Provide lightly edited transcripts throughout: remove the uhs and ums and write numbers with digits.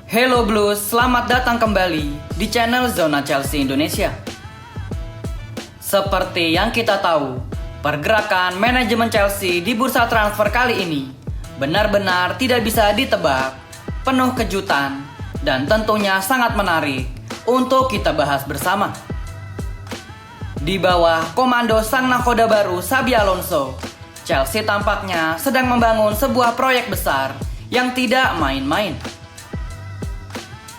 Hello Blues, selamat datang kembali di channel Zona Chelsea Indonesia. Seperti yang kita tahu, pergerakan manajemen Chelsea di bursa transfer kali ini benar-benar tidak bisa ditebak, penuh kejutan, dan tentunya sangat menarik untuk kita bahas bersama. Di bawah komando sang nakoda baru Xabi Alonso, Chelsea tampaknya sedang membangun sebuah proyek besar yang tidak main-main.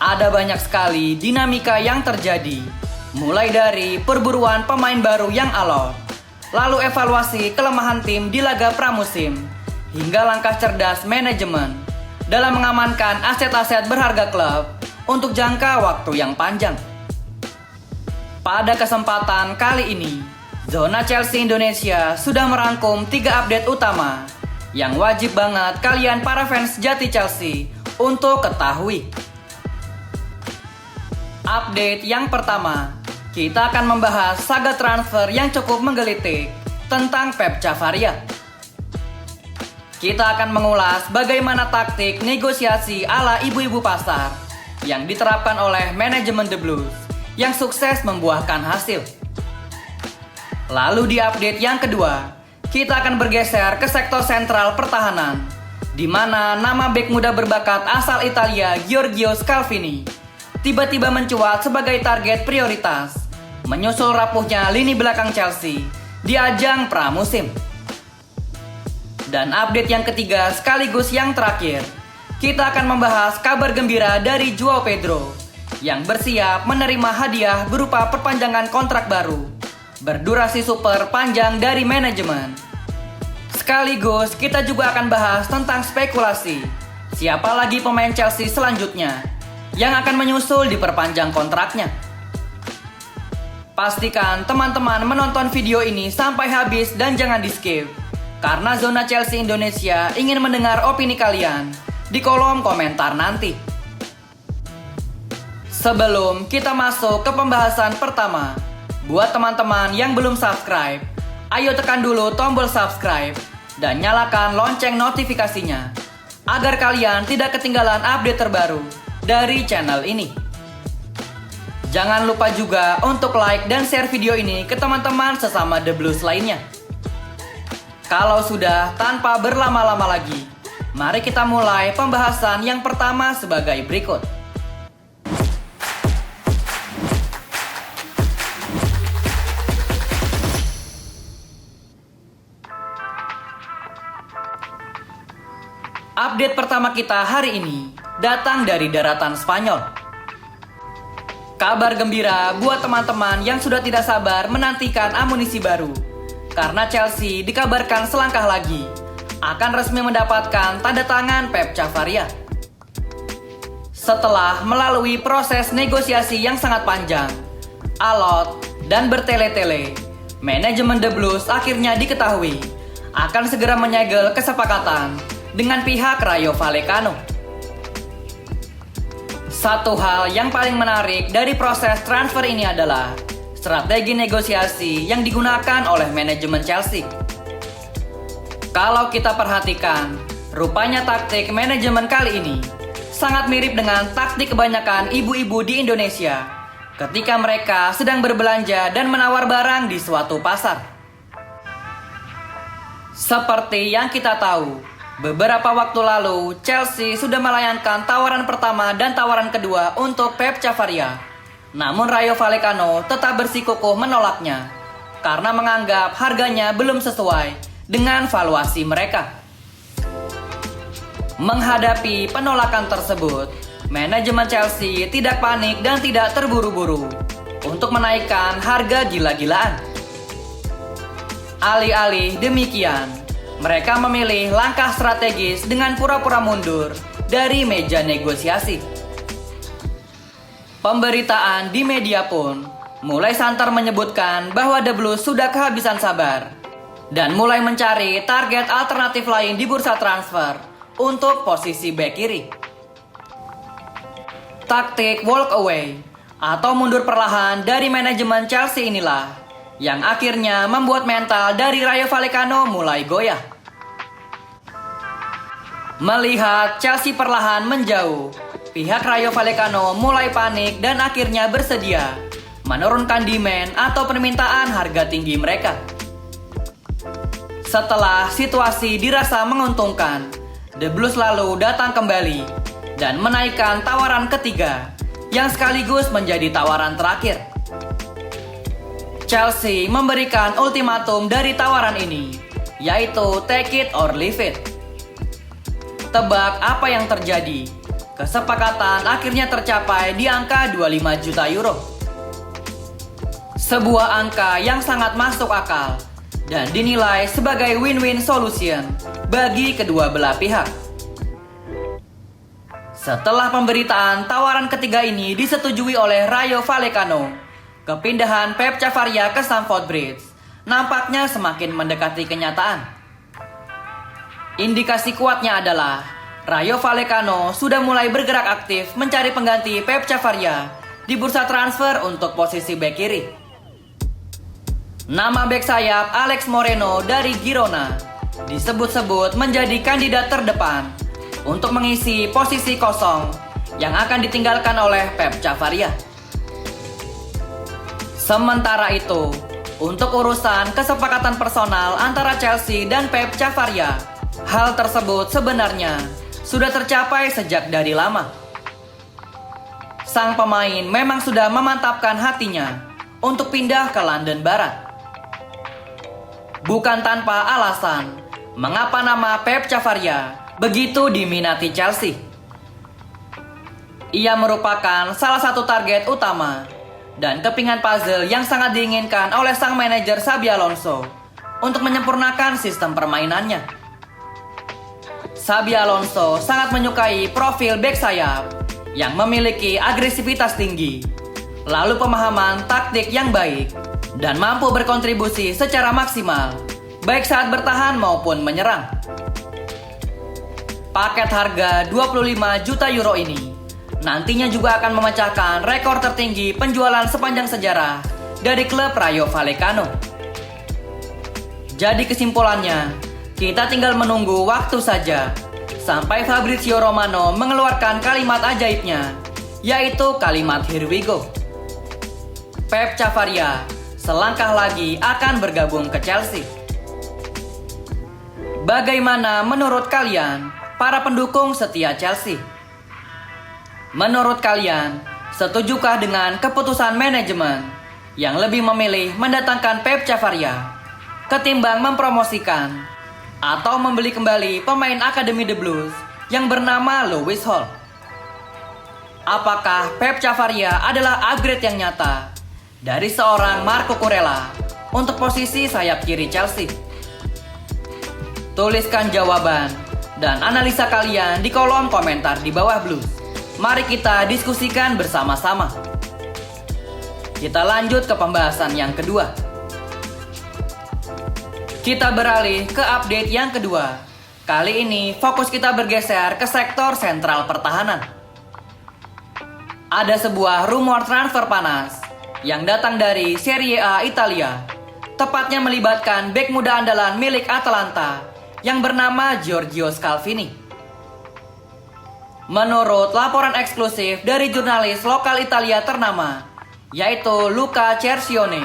Ada banyak sekali dinamika yang terjadi, mulai dari perburuan pemain baru yang alot, lalu evaluasi kelemahan tim di laga pramusim, hingga langkah cerdas manajemen dalam mengamankan aset-aset berharga klub untuk jangka waktu yang panjang. Pada kesempatan kali ini, Zona Chelsea Indonesia sudah merangkum 3 update utama yang wajib banget kalian para fans sejati Chelsea untuk ketahui. Update yang pertama, kita akan membahas saga transfer yang cukup menggelitik tentang Pep Chavaria. Kita akan mengulas bagaimana taktik negosiasi ala ibu-ibu pasar yang diterapkan oleh manajemen The Blues yang sukses membuahkan hasil. Lalu di update yang kedua, kita akan bergeser ke sektor sentral pertahanan, di mana nama bek muda berbakat asal Italia Giorgio Scalvini tiba-tiba mencuat sebagai target prioritas, menyusul rapuhnya lini belakang Chelsea di ajang pramusim. Dan update yang ketiga sekaligus yang terakhir, kita akan membahas kabar gembira dari Joao Pedro yang bersiap menerima hadiah berupa perpanjangan kontrak baru berdurasi super panjang dari manajemen. Sekaligus kita juga akan bahas tentang spekulasi siapa lagi pemain Chelsea selanjutnya yang akan menyusul diperpanjang kontraknya. Pastikan teman-teman menonton video ini sampai habis dan jangan di skip, karena Zona Chelsea Indonesia ingin mendengar opini kalian di kolom komentar nanti. Sebelum kita masuk ke pembahasan pertama, buat teman-teman yang belum subscribe, ayo tekan dulu tombol subscribe dan nyalakan lonceng notifikasinya agar kalian tidak ketinggalan update terbaru dari channel ini. Jangan lupa juga untuk like dan share video ini ke teman-teman sesama The Blues lainnya. Kalau sudah, tanpa berlama-lama lagi, mari kita mulai pembahasan yang pertama sebagai berikut. Update pertama kita hari ini datang dari daratan Spanyol. Kabar gembira buat teman-teman yang sudah tidak sabar menantikan amunisi baru, karena Chelsea dikabarkan selangkah lagi akan resmi mendapatkan tanda tangan Pep Chavaria. Setelah melalui proses negosiasi yang sangat panjang, alot, dan bertele-tele, manajemen The Blues akhirnya diketahui akan segera menyegel kesepakatan dengan pihak Rayo Vallecano. Satu hal yang paling menarik dari proses transfer ini adalah strategi negosiasi yang digunakan oleh manajemen Chelsea. Kalau kita perhatikan, rupanya taktik manajemen kali ini sangat mirip dengan taktik kebanyakan ibu-ibu di Indonesia ketika mereka sedang berbelanja dan menawar barang di suatu pasar. Seperti yang kita tahu, beberapa waktu lalu, Chelsea sudah melayangkan tawaran pertama dan tawaran kedua untuk Pep Chavaria. Namun Rayo Vallecano tetap bersikukuh menolaknya karena menganggap harganya belum sesuai dengan valuasi mereka. Menghadapi penolakan tersebut, manajemen Chelsea tidak panik dan tidak terburu-buru untuk menaikkan harga gila-gilaan. Alih-alih demikian, mereka memilih langkah strategis dengan pura-pura mundur dari meja negosiasi. Pemberitaan di media pun mulai santer menyebutkan bahwa The Blues sudah kehabisan sabar dan mulai mencari target alternatif lain di bursa transfer untuk posisi bek kiri. Taktik walk away atau mundur perlahan dari manajemen Chelsea inilah yang akhirnya membuat mental dari Rayo Vallecano mulai goyah. Melihat Chelsea perlahan menjauh, pihak Rayo Vallecano mulai panik dan akhirnya bersedia menurunkan demand atau permintaan harga tinggi mereka. Setelah situasi dirasa menguntungkan, The Blues lalu datang kembali dan menaikkan tawaran ketiga yang sekaligus menjadi tawaran terakhir. Chelsea memberikan ultimatum dari tawaran ini, yaitu take it or leave it. Tebak apa yang terjadi? Kesepakatan akhirnya tercapai di angka 25 juta euro. Sebuah angka yang sangat masuk akal dan dinilai sebagai win-win solution bagi kedua belah pihak. Setelah pemberitaan tawaran ketiga ini disetujui oleh Rayo Vallecano, kepindahan Pep Chavarria ke Stamford Bridge nampaknya semakin mendekati kenyataan. Indikasi kuatnya adalah Rayo Vallecano sudah mulai bergerak aktif mencari pengganti Pep Chavarria di bursa transfer untuk posisi bek kiri. Nama bek sayap Alex Moreno dari Girona disebut-sebut menjadi kandidat terdepan untuk mengisi posisi kosong yang akan ditinggalkan oleh Pep Chavarria. Sementara itu, untuk urusan kesepakatan personal antara Chelsea dan Pep Chavarria, hal tersebut sebenarnya sudah tercapai sejak dari lama. Sang pemain memang sudah memantapkan hatinya untuk pindah ke London Barat. Bukan tanpa alasan, mengapa nama Pep Chavarria begitu diminati Chelsea. Ia merupakan salah satu target utama dan kepingan puzzle yang sangat diinginkan oleh sang manajer Xabi Alonso untuk menyempurnakan sistem permainannya. Xabi Alonso sangat menyukai profil bek sayap yang memiliki agresivitas tinggi, lalu pemahaman taktik yang baik, dan mampu berkontribusi secara maksimal, baik saat bertahan maupun menyerang. Paket harga 25 juta euro ini nantinya juga akan memecahkan rekor tertinggi penjualan sepanjang sejarah dari klub Rayo Vallecano. Jadi kesimpulannya, kita tinggal menunggu waktu saja sampai Fabrizio Romano mengeluarkan kalimat ajaibnya, yaitu kalimat "Here we go". Pep Chavarria selangkah lagi akan bergabung ke Chelsea. Bagaimana menurut kalian, para pendukung setia Chelsea? Menurut kalian, setujukah dengan keputusan manajemen yang lebih memilih mendatangkan Pep Chavarria ketimbang mempromosikan atau membeli kembali pemain Akademi The Blues yang bernama Lewis Hall? Apakah Pep Chavarria adalah upgrade yang nyata dari seorang Marco Kurela untuk posisi sayap kiri Chelsea? Tuliskan jawaban dan analisa kalian di kolom komentar di bawah Blues. Mari kita diskusikan bersama-sama. Kita lanjut ke pembahasan yang kedua. Kita beralih ke update yang kedua. Kali ini fokus kita bergeser ke sektor sentral pertahanan. Ada sebuah rumor transfer panas yang datang dari Serie A Italia, tepatnya melibatkan bek muda andalan milik Atalanta yang bernama Giorgio Scalvini. Menurut laporan eksklusif dari jurnalis lokal Italia ternama, yaitu Luca Cercione,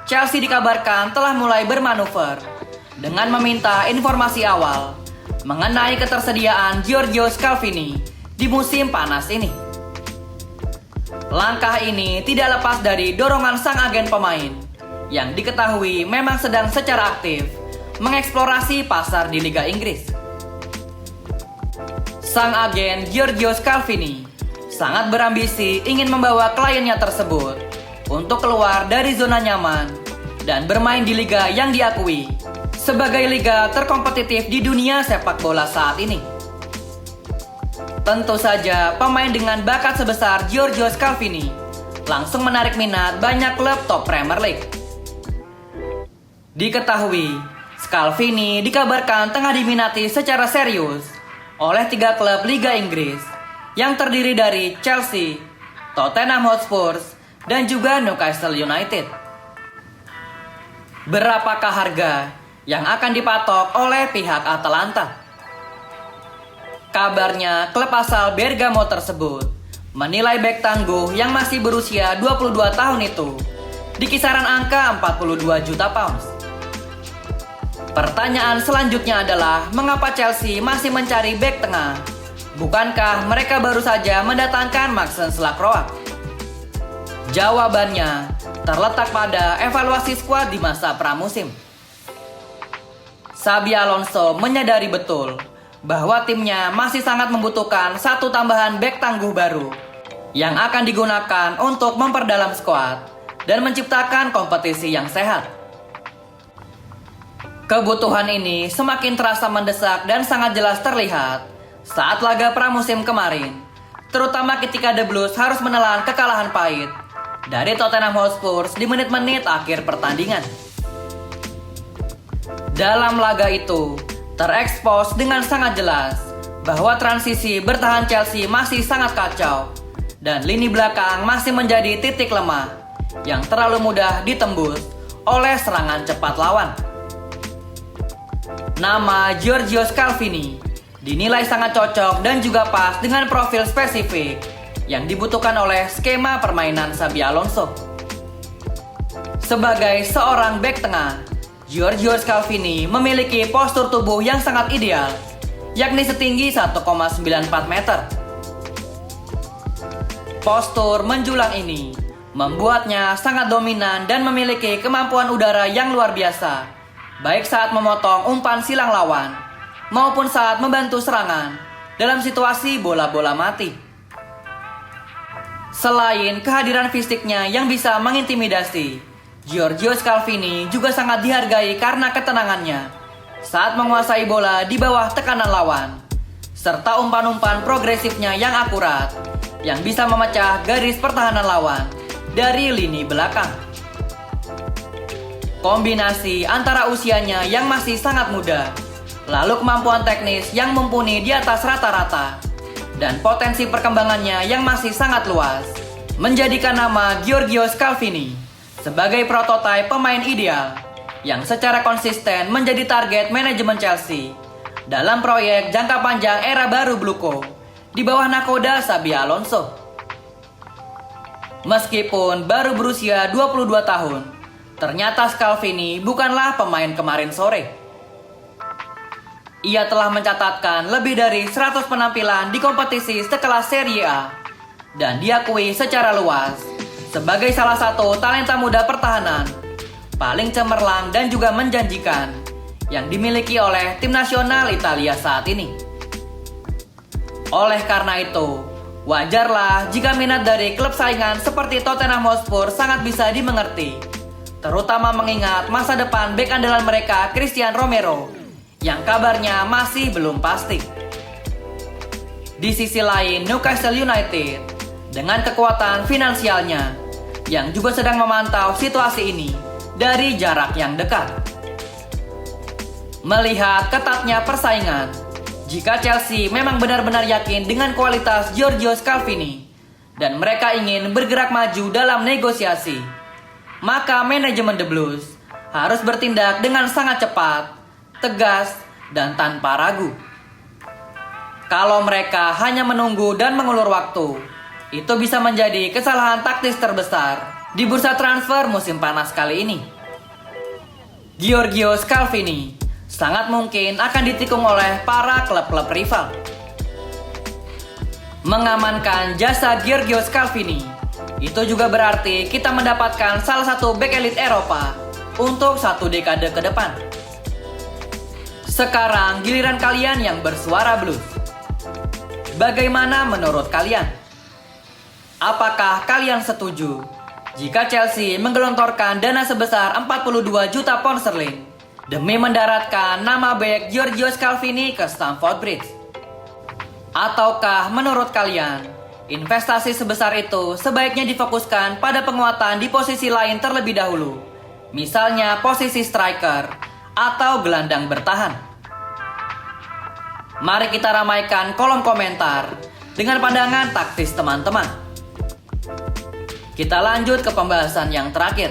Chelsea dikabarkan telah mulai bermanuver dengan meminta informasi awal mengenai ketersediaan Giorgio Scalvini di musim panas ini. Langkah ini tidak lepas dari dorongan sang agen pemain yang diketahui memang sedang secara aktif mengeksplorasi pasar di Liga Inggris. Sang agen Giorgio Scalvini sangat berambisi ingin membawa kliennya tersebut untuk keluar dari zona nyaman dan bermain di liga yang diakui sebagai liga terkompetitif di dunia sepak bola saat ini. Tentu saja pemain dengan bakat sebesar Giorgio Scalvini langsung menarik minat banyak klub top Premier League. Diketahui, Scalvini dikabarkan tengah diminati secara serius oleh 3 klub Liga Inggris yang terdiri dari Chelsea, Tottenham Hotspur, dan juga Newcastle United. Berapakah harga yang akan dipatok oleh pihak Atalanta? Kabarnya klub asal Bergamo tersebut menilai bek tangguh yang masih berusia 22 tahun itu di kisaran angka 42 juta pounds. Pertanyaan selanjutnya adalah mengapa Chelsea masih mencari bek tengah? Bukankah mereka baru saja mendatangkan Maxence Lacroix? Jawabannya terletak pada evaluasi skuad di masa pramusim. Xabi Alonso menyadari betul bahwa timnya masih sangat membutuhkan satu tambahan bek tangguh baru yang akan digunakan untuk memperdalam skuad dan menciptakan kompetisi yang sehat. Kebutuhan ini semakin terasa mendesak dan sangat jelas terlihat saat laga pramusim kemarin, terutama ketika The Blues harus menelan kekalahan pahit dari Tottenham Hotspur di menit-menit akhir pertandingan. Dalam laga itu, terekspos dengan sangat jelas bahwa transisi bertahan Chelsea masih sangat kacau dan lini belakang masih menjadi titik lemah yang terlalu mudah ditembus oleh serangan cepat lawan. Nama Giorgio Scalvini dinilai sangat cocok dan juga pas dengan profil spesifik yang dibutuhkan oleh skema permainan Xabi Alonso. Sebagai seorang bek tengah, Giorgio Scalvini memiliki postur tubuh yang sangat ideal, yakni setinggi 1,94 meter. Postur menjulang ini membuatnya sangat dominan dan memiliki kemampuan udara yang luar biasa, baik saat memotong umpan silang lawan maupun saat membantu serangan dalam situasi bola-bola mati. Selain kehadiran fisiknya yang bisa mengintimidasi, Giorgio Scalvini juga sangat dihargai karena ketenangannya saat menguasai bola di bawah tekanan lawan, serta umpan-umpan progresifnya yang akurat yang bisa memecah garis pertahanan lawan dari lini belakang. Kombinasi antara usianya yang masih sangat muda, lalu kemampuan teknis yang mumpuni di atas rata-rata, dan potensi perkembangannya yang masih sangat luas, menjadikan nama Giorgio Scalvini sebagai prototipe pemain ideal yang secara konsisten menjadi target manajemen Chelsea dalam proyek jangka panjang era baru Bluco di bawah nakoda Xabi Alonso. Meskipun baru berusia 22 tahun, ternyata Scalvini bukanlah pemain kemarin sore. Ia telah mencatatkan lebih dari 100 penampilan di kompetisi sekelas Serie A dan diakui secara luas sebagai salah satu talenta muda pertahanan paling cemerlang dan juga menjanjikan yang dimiliki oleh tim nasional Italia saat ini. Oleh karena itu, wajarlah jika minat dari klub saingan seperti Tottenham Hotspur sangat bisa dimengerti, terutama mengingat masa depan bek andalan mereka Christian Romero yang kabarnya masih belum pasti. Di sisi lain, Newcastle United dengan kekuatan finansialnya yang juga sedang memantau situasi ini dari jarak yang dekat. Melihat ketatnya persaingan, jika Chelsea memang benar-benar yakin dengan kualitas Giorgio Scalvini dan mereka ingin bergerak maju dalam negosiasi, maka manajemen The Blues harus bertindak dengan sangat cepat, tegas, dan tanpa ragu. Kalau mereka hanya menunggu dan mengulur waktu, itu bisa menjadi kesalahan taktis terbesar di bursa transfer musim panas kali ini. Giorgio Scalvini sangat mungkin akan ditikung oleh para klub-klub rival. Mengamankan jasa Giorgio Scalvini itu juga berarti kita mendapatkan salah satu bek elit Eropa untuk 1 dekade ke depan. Sekarang giliran kalian yang bersuara Blues. Bagaimana menurut kalian? Apakah kalian setuju jika Chelsea menggelontorkan dana sebesar 42 juta pound sterling demi mendaratkan nama bek Giorgio Scalvini ke Stamford Bridge? Ataukah menurut kalian, investasi sebesar itu sebaiknya difokuskan pada penguatan di posisi lain terlebih dahulu, misalnya posisi striker atau gelandang bertahan? Mari kita ramaikan kolom komentar dengan pandangan taktis teman-teman. Kita lanjut ke pembahasan yang terakhir.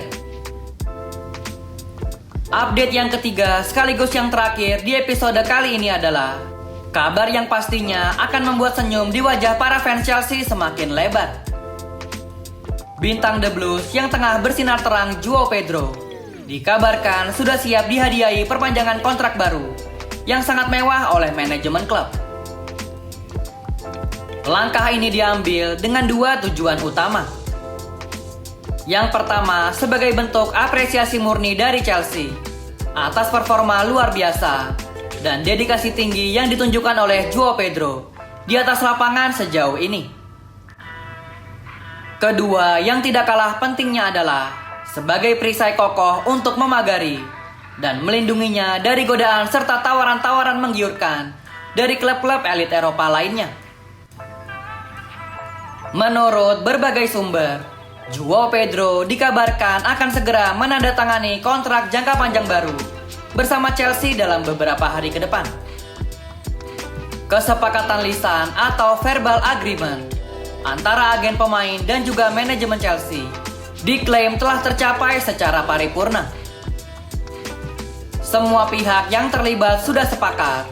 Update yang ketiga sekaligus yang terakhir di episode kali ini adalah Kabar yang pastinya akan membuat senyum di wajah para fans Chelsea semakin lebar. Bintang The Blues yang tengah bersinar terang Joao Pedro dikabarkan sudah siap dihadiahi perpanjangan kontrak baru yang sangat mewah oleh manajemen klub. Langkah ini diambil dengan dua tujuan utama. Yang pertama, sebagai bentuk apresiasi murni dari Chelsea atas performa luar biasa dan dedikasi tinggi yang ditunjukkan oleh Joao Pedro di atas lapangan sejauh ini. Kedua, yang tidak kalah pentingnya adalah sebagai perisai kokoh untuk memagari dan melindunginya dari godaan serta tawaran-tawaran menggiurkan dari klub-klub elit Eropa lainnya. Menurut berbagai sumber, Joao Pedro dikabarkan akan segera menandatangani kontrak jangka panjang baru bersama Chelsea dalam beberapa hari ke depan. Kesepakatan lisan atau verbal agreement antara agen pemain dan juga manajemen Chelsea diklaim telah tercapai secara paripurna. Semua pihak yang terlibat sudah sepakat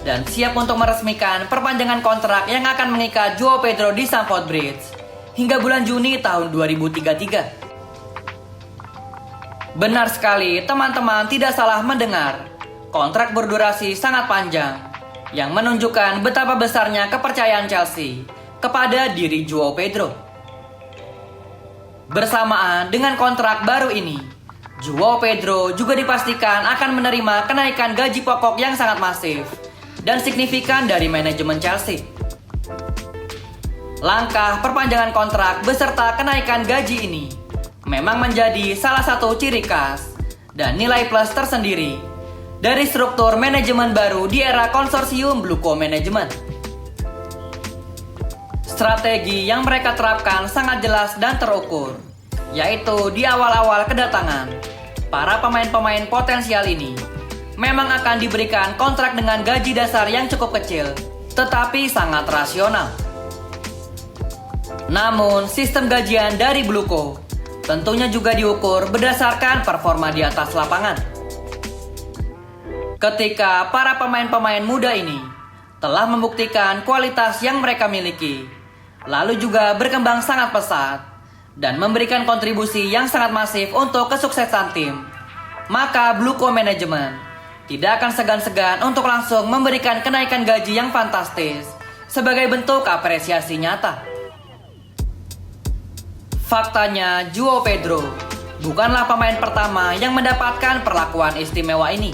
dan siap untuk meresmikan perpanjangan kontrak yang akan mengikat Joao Pedro di Stamford Bridge hingga bulan Juni tahun 2033. Benar sekali, teman-teman tidak salah mendengar. Kontrak berdurasi sangat panjang yang menunjukkan betapa besarnya kepercayaan Chelsea kepada diri Joao Pedro. Bersamaan dengan kontrak baru ini, Joao Pedro juga dipastikan akan menerima kenaikan gaji pokok yang sangat masif dan signifikan dari manajemen Chelsea. Langkah perpanjangan kontrak beserta kenaikan gaji ini memang menjadi salah satu ciri khas dan nilai plus tersendiri dari struktur manajemen baru di era konsorsium Bluco Management. Strategi yang mereka terapkan sangat jelas dan terukur, yaitu di awal-awal kedatangan, para pemain-pemain potensial ini memang akan diberikan kontrak dengan gaji dasar yang cukup kecil, tetapi sangat rasional. Namun, sistem gajian dari Bluco tentunya juga diukur berdasarkan performa di atas lapangan. Ketika para pemain-pemain muda ini telah membuktikan kualitas yang mereka miliki, lalu juga berkembang sangat pesat dan memberikan kontribusi yang sangat masif untuk kesuksesan tim, maka Bluco Management tidak akan segan-segan untuk langsung memberikan kenaikan gaji yang fantastis sebagai bentuk apresiasi nyata. Faktanya, Joao Pedro bukanlah pemain pertama yang mendapatkan perlakuan istimewa ini.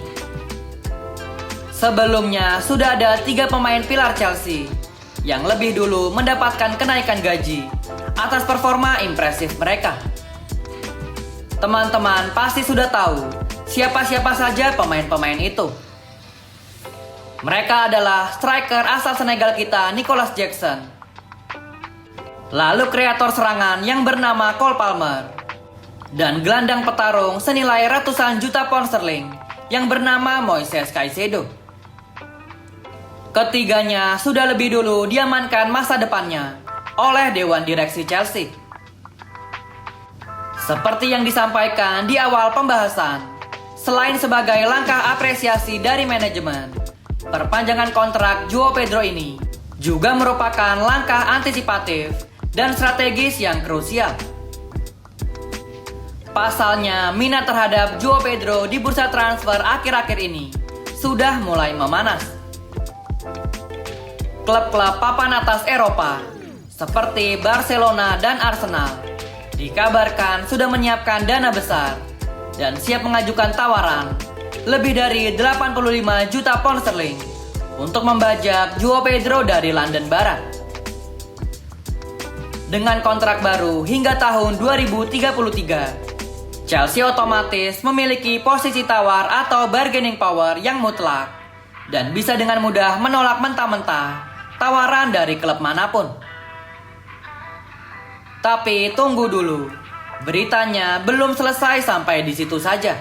Sebelumnya, sudah ada 3 pemain pilar Chelsea yang lebih dulu mendapatkan kenaikan gaji atas performa impresif mereka. Teman-teman pasti sudah tahu siapa-siapa saja pemain-pemain itu. Mereka adalah striker asal Senegal kita, Nicolas Jackson. Lalu kreator serangan yang bernama Cole Palmer. Dan gelandang petarung senilai ratusan juta pound sterling yang bernama Moises Caicedo. Ketiganya sudah lebih dulu diamankan masa depannya oleh Dewan Direksi Chelsea. Seperti yang disampaikan di awal pembahasan, selain sebagai langkah apresiasi dari manajemen, perpanjangan kontrak Joao Pedro ini juga merupakan langkah antisipatif dan strategis yang krusial. Pasalnya, minat terhadap Joao Pedro di bursa transfer akhir-akhir ini sudah mulai memanas. Klub-klub papan atas Eropa seperti Barcelona dan Arsenal dikabarkan sudah menyiapkan dana besar dan siap mengajukan tawaran lebih dari 85 juta pound sterling untuk membajak Joao Pedro dari London Barat. Dengan kontrak baru hingga tahun 2033, Chelsea otomatis memiliki posisi tawar atau bargaining power yang mutlak dan bisa dengan mudah menolak mentah-mentah tawaran dari klub manapun. Tapi tunggu dulu, beritanya belum selesai sampai di situ saja.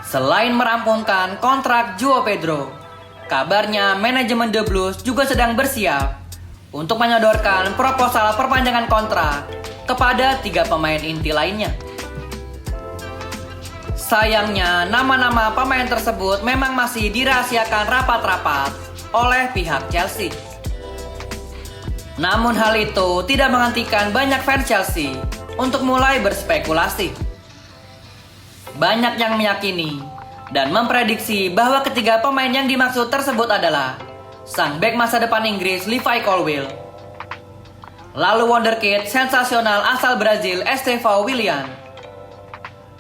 Selain merampungkan kontrak Joao Pedro, kabarnya manajemen The Blues juga sedang bersiap untuk menyodorkan proposal perpanjangan kontrak kepada 3 pemain inti lainnya. Sayangnya, nama-nama pemain tersebut memang masih dirahasiakan rapat-rapat oleh pihak Chelsea. Namun hal itu tidak menghentikan banyak fans Chelsea untuk mulai berspekulasi. Banyak yang meyakini dan memprediksi bahwa ketiga pemain yang dimaksud tersebut adalah sang bek masa depan Inggris Levi Colwill, lalu wonderkid sensasional asal Brazil Estevão Willian,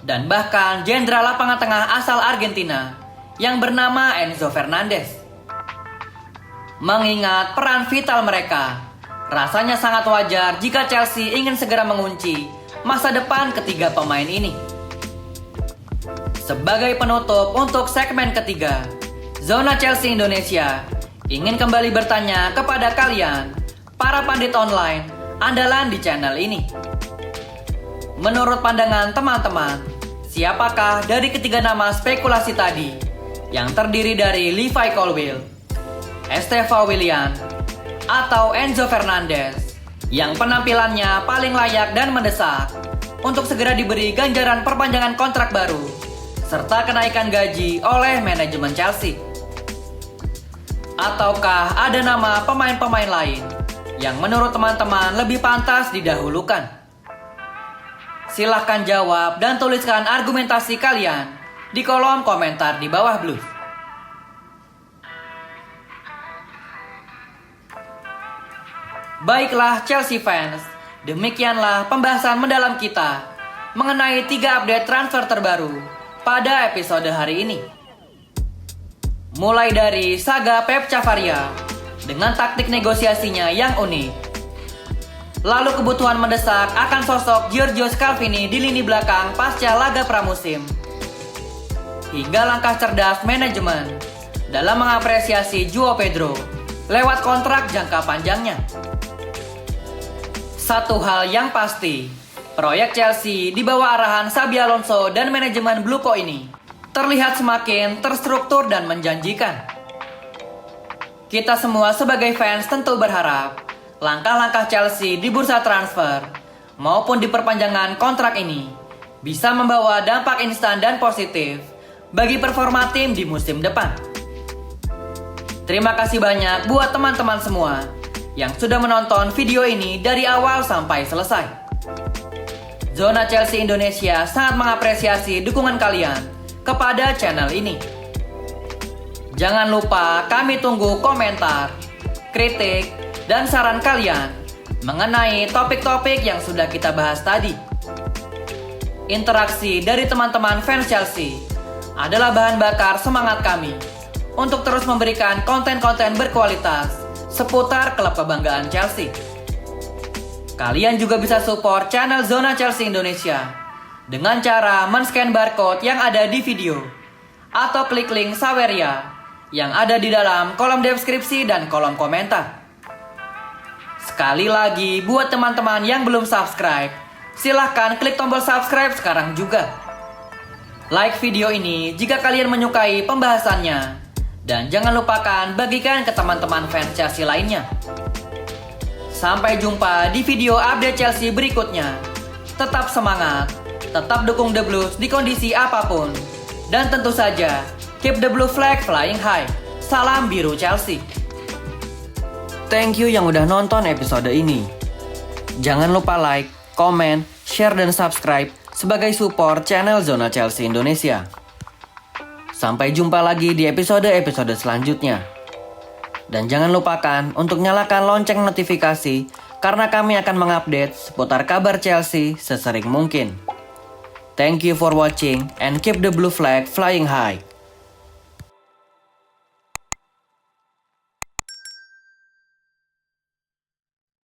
dan bahkan jenderal lapangan tengah asal Argentina yang bernama Enzo Fernandez. Mengingat peran vital mereka, rasanya sangat wajar jika Chelsea ingin segera mengunci masa depan ketiga pemain ini. Sebagai penutup untuk segmen ketiga, Zona Chelsea Indonesia ingin kembali bertanya kepada kalian, para pandit online andalan di channel ini. Menurut pandangan teman-teman, siapakah dari ketiga nama spekulasi tadi yang terdiri dari Levi Colwill, Estevão Willian, atau Enzo Fernandez yang penampilannya paling layak dan mendesak untuk segera diberi ganjaran perpanjangan kontrak baru serta kenaikan gaji oleh manajemen Chelsea? Ataukah ada nama pemain-pemain lain yang menurut teman-teman lebih pantas didahulukan? Silahkan jawab dan tuliskan argumentasi kalian di kolom komentar di bawah Blues. Baiklah Chelsea fans, demikianlah pembahasan mendalam kita mengenai 3 update transfer terbaru pada episode hari ini. Mulai dari saga Pep Cavaria dengan taktik negosiasinya yang unik, lalu kebutuhan mendesak akan sosok Giorgio Scalvini di lini belakang pasca laga pramusim, hingga langkah cerdas manajemen dalam mengapresiasi João Pedro lewat kontrak jangka panjangnya. Satu hal yang pasti, proyek Chelsea di bawah arahan Xabi Alonso dan manajemen Bluco ini terlihat semakin terstruktur dan menjanjikan. Kita semua sebagai fans tentu berharap langkah-langkah Chelsea di bursa transfer maupun di perpanjangan kontrak ini bisa membawa dampak instan dan positif bagi performa tim di musim depan. Terima kasih banyak buat teman-teman semua yang sudah menonton video ini dari awal sampai selesai. Zona Chelsea Indonesia sangat mengapresiasi dukungan kalian kepada channel ini. Jangan lupa kami tunggu komentar, kritik, dan saran kalian mengenai topik-topik yang sudah kita bahas tadi. Interaksi dari teman-teman fans Chelsea adalah bahan bakar semangat kami untuk terus memberikan konten-konten berkualitas seputar klub kebanggaan Chelsea. Kalian juga bisa support channel Zona Chelsea Indonesia dengan cara men-scan barcode yang ada di video atau klik link Saweria yang ada di dalam kolom deskripsi dan kolom komentar. Sekali lagi, buat teman-teman yang belum subscribe, silahkan klik tombol subscribe sekarang juga. Like video ini jika kalian menyukai pembahasannya, dan jangan lupakan bagikan ke teman-teman fans Chelsea lainnya. Sampai jumpa di video update Chelsea berikutnya. Tetap semangat, tetap dukung The Blues di kondisi apapun. Dan tentu saja, keep the blue flag flying high. Salam biru Chelsea. Thank you yang udah nonton episode ini. Jangan lupa like, comment, share, dan subscribe sebagai support channel Zona Chelsea Indonesia. Sampai jumpa lagi di episode-episode selanjutnya. Dan jangan lupakan untuk nyalakan lonceng notifikasi karena kami akan mengupdate seputar kabar Chelsea sesering mungkin. Thank you for watching and keep the blue flag flying high.